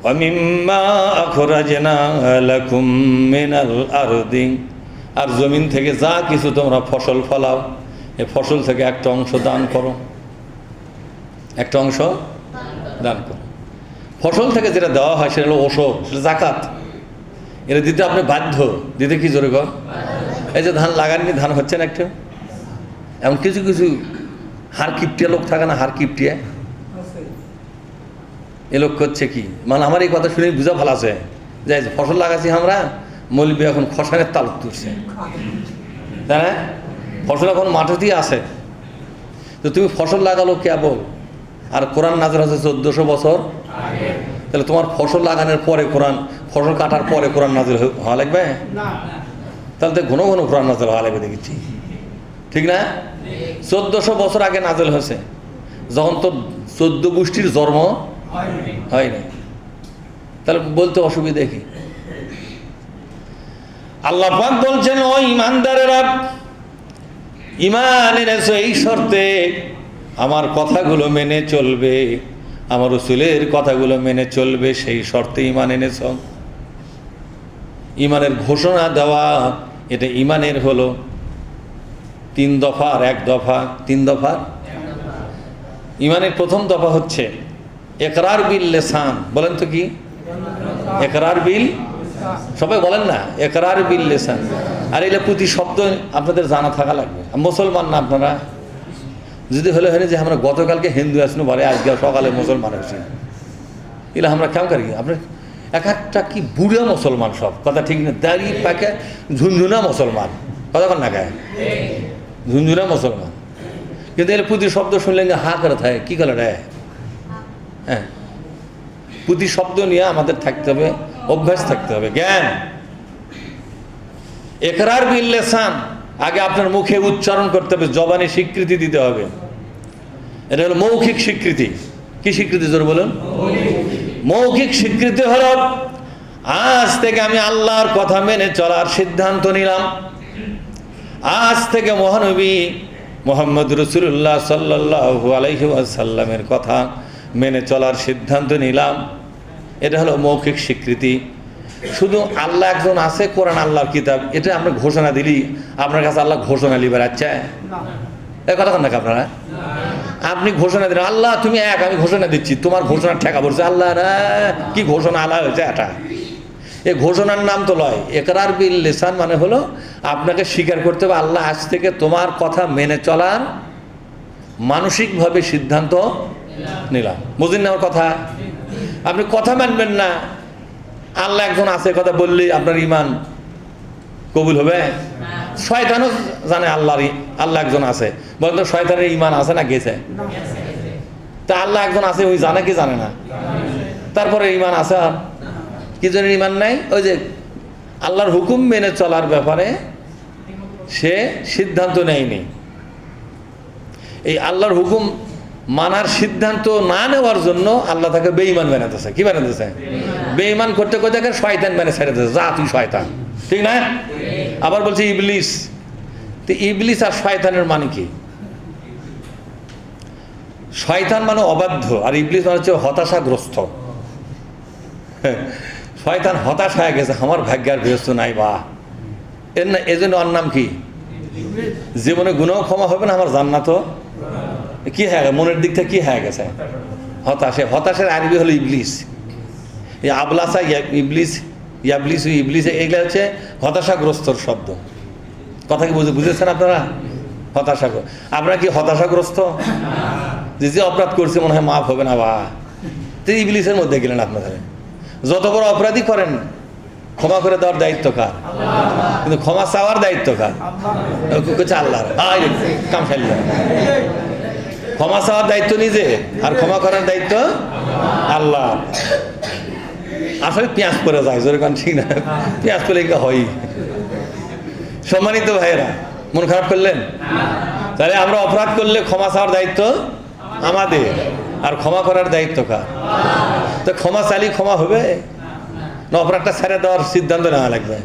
وَمِمَّا أَخْرَجْنَا لَكُم مِّنَ الْأَرْضِ, আর জমিন থেকে যা কিছু তোমরা ফসল ফলাও, এই ফসল থেকে একটা অংশ দান করো, একটা অংশ দান করো। ফসল থেকে যেটা দেওয়া হয় সেটা হলো ওসব, সেটা জাকাত। এটা দিতে আপনি বাধ্য, দিতে কি জোরে কর। এই যে ধান লাগাননি, ধান হচ্ছে না একটু, এমন কিছু কিছু হার কিপটিয়া লোক থাকে না, হার কিপটিয়া, এ লোক করছে কি, মানে আমার এই কথা শুনে বুঝা ভালো আছে যে ফসল লাগাচ্ছি আমরা, মৌলবি এখন খসানের তাল তুলছে, তাই না? ফসল এখন মাঠেতেই আছে, তো তুমি ফসল লাগালো কেবল, আর কোরআন নাযিল হয়েছে 1400 বছর, তাহলে তোমার ফসল লাগানোর পরে কোরআন, ফসল কাটার পরে কোরআন নাযিল হওয়া লাগবে? তাহলে তো ঘন ঘন কোরআন নাযিল হওয়া লাগবে দেখেছি, ঠিক না? 1400 বছর আগে নাযিল হয়েছে, যখন তো 14 গোষ্ঠীর জন্ম হয়নি, তাহলে বলতে অসুবিধা কি? আল্লাহ পাক বলছেন, ও ঈমানদারেরা, ঈমান এনেছো এই শর্তে আমার কথাগুলো মেনে চলবে, আমার রাসূলের কথাগুলো মেনে চলবে, সেই শর্তে ঈমান এনেছো। ঈমানের ঘোষণা দেওয়া, এটা ঈমানের হলো 3 দফার 1 দফা। 3 দফার ঈমানের প্রথম দফা হচ্ছে ইকরার বিল লিসান। বলেন তো কি ইকরার বিল? সবাই বলেন না, ইকরার বিল লিসান। আর এটা প্রতি শব্দ আপনাদের জানা থাকা লাগবে। মুসলমান না আপনারা? যদি হলে হয় যে আমরা গতকালকে হিন্দু আসনো বলে, আজকে সকালে মুসলমান হয়েছি, এগুলো আমরা কেমন করি? আপনার এক একটা কি বুড়া মুসলমান, সব কথা ঠিক না, দাড়ি পাকে ঝুনঝুনা মুসলমান, কথা কন না গায়ে, ঝুনঝুনা মুসলমান, কিন্তু এর প্রতি শব্দ শুনলে হা করে থাকে, কী করে রে? হ্যাঁ, প্রতি শব্দ নিয়ে আমাদের থাকতে হবে, অভ্যাস থাকতে হবে, জ্ঞান। ইকরার বিল লিসান, আগে আপনার মুখে উচ্চারণ করতে হবে, জবানে স্বীকৃতি দিতে হবে। এটা হলো মৌখিক স্বীকৃতি। কি স্বীকৃতি জোরে বলুন? মৌখিক স্বীকৃতি হলো আজ থেকে আমি আল্লাহর কথা মেনে চলার সিদ্ধান্ত নিলাম, আজ থেকে মহানবী মুহাম্মদ রাসূলুল্লাহ সাল্লাল্লাহু আলাইহি ওয়াসাল্লামের কথা মেনে চলার সিদ্ধান্ত নিলাম। এটা হলো মৌখিক স্বীকৃতি। শুধু আল্লাহ একজন আছে, কোরআন আল্লাহর কিতাব, এটা আমরা ঘোষণা দিলি আপনার কাছে আল্লাহ ঘোষণা লিবার আচ্ছা এই কথা নাকি আপনারা? আপনি ঘোষণা দিলেন আল্লাহ তুমি এক, আমি ঘোষণা দিচ্ছি, তোমার ঘোষণা ঠেকা পড়ছে, আল্লাহ কি ঘোষণা আল্লাহ হয়েছে এটা, এই ঘোষণার নাম তো লয়। ইকরার বিল লিসান মানে হলো আপনাকে স্বীকার করতে হবে আল্লাহ আজ থেকে তোমার কথা মেনে চলার মানসিকভাবে সিদ্ধান্ত নিলাম। বুঝলেন না আমার কথা? আপনি কথা মানবেন না, আল্লাহ একজন আছে কথা বললেই আপনার ঈমান কবুল হবে? শয়তানও জানে আল্লাহ একজন আছে, বলেন তো শয়তানের ঈমান আছে না গেছে? তা আল্লাহ একজন আছে ওই জানে কি জানে না? তারপরে ঈমান আছে, আর কি জন্য ঈমান নাই? ওই যে আল্লাহর হুকুম মেনে চলার ব্যাপারে সে সিদ্ধান্ত নেয়নি। এই আল্লাহর হুকুম মানার সিদ্ধান্ত না নেওয়ার জন্য আল্লাহ তাকে বেঈমান বানাতেছে। কি বানাতেছে? বেঈমান করতে করতে শয়তান মানে ছেড়ে দিতেছে, যা তুই শয়তান, ঠিক না? আবার বলছে ইবলিস। তো ইবলিস আর শয়তানের মানে কি? শয়তান মানে অবাধ্য, আর ইবলিস মানে হচ্ছে হতাশাগ্রস্ত। শয়তান হতাশ হয়ে গেছে, আমার ভাগ্যের ব্যস্ত নাই, বা এর না, এজন্য ওর নাম কি? জীবনে গুনাহ ক্ষমা হবে না, আমার জান্নাতও কি হয়ে গেছে, মনের দিক থেকে কি হয়ে গেছে? হতাশে। হতাশের আরবি হলো ইবলিস। এই আবলাসা, ইবলিস, ইয়াবলিস, ইবলিস, এগুলো হচ্ছে হতাশাগ্রস্তর শব্দ। কথা কি বুঝেছেন আপনারা? হতাশা। আপনারা কি হতাশাগ্রস্ত? যে অপরাধ করছে মনে হয় মাফ হবে না, বা তো ইবলিসের মধ্যে গেলেন আপনাদের। যত বড় অপরাধী করেন, ক্ষমা করে দেওয়ার দায়িত্ব কার? কিন্তু ক্ষমা চাওয়ার দায়িত্ব কার? আল্লাহর। কাম ফেললেন। ক্ষমা চাওয়ার দায়িত্ব নিজে, আর ক্ষমা করার দায়িত্ব আল্লাহ। আসলে পেঁয়াজ পরে যায়, জোরে কান, ঠিক না? পেঁয়াজ পরে হয়। সম্মানিত ভাইয়েরা, মন খারাপ করলেন? তাহলে আমরা অপরাধ করলে ক্ষমা চাওয়ার দায়িত্ব আমাদের, আর ক্ষমা করার দায়িত্ব কার? তো ক্ষমা চাইলে ক্ষমা হবে না? অপরাধটা ছেড়ে দেওয়ার সিদ্ধান্ত নেওয়া লাগবে।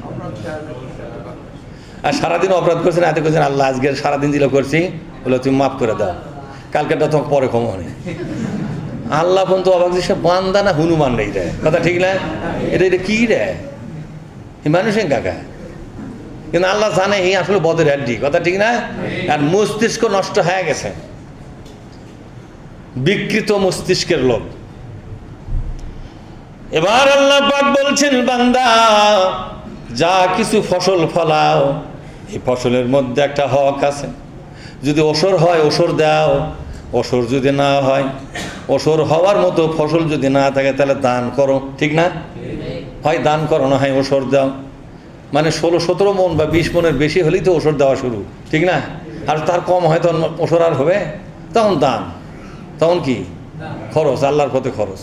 আর সারাদিন অপরাধ করছেন, এত করছেন আল্লাহ আজকে সারাদিন যেগুলো করছি বলে তুমি মাফ করে দাও, কালকেটা তোমার পরে ক্ষমা নেই। আল্লাহ পর্যন্ত অবাক যে সে বান্দা না হনুমান রে রে, কথা ঠিক না? এটা কি রে, মানুষের কাকা, কিন্তু আল্লাহ জানে এই আসলে বদের হাড্ডি, কথা ঠিক না? আর মস্তিষ্ক নষ্ট হয়ে গেছে, বিকৃত মস্তিষ্কের লোক। এবার আল্লাহ পাক বলছেন, বান্দা যা কিছু ফসল ফলাও, এই ফসলের মধ্যে একটা হক আছে। যদি ওসর হয় ওসর দাও, ওসর যদি না হয়, ওসর হওয়ার মতো ফসল যদি না থাকে তাহলে দান করো, ঠিক না? হয় দান করো, না হয় ওসর দাও। মানে 16-17 মন বা 20 মনের বেশি হলেই তো ওসর দেওয়া শুরু, ঠিক না? আর তার কম হয় তখন ওসর আর হবে, তখন দান, তখন কি খরচ, আল্লাহর পথে খরচ।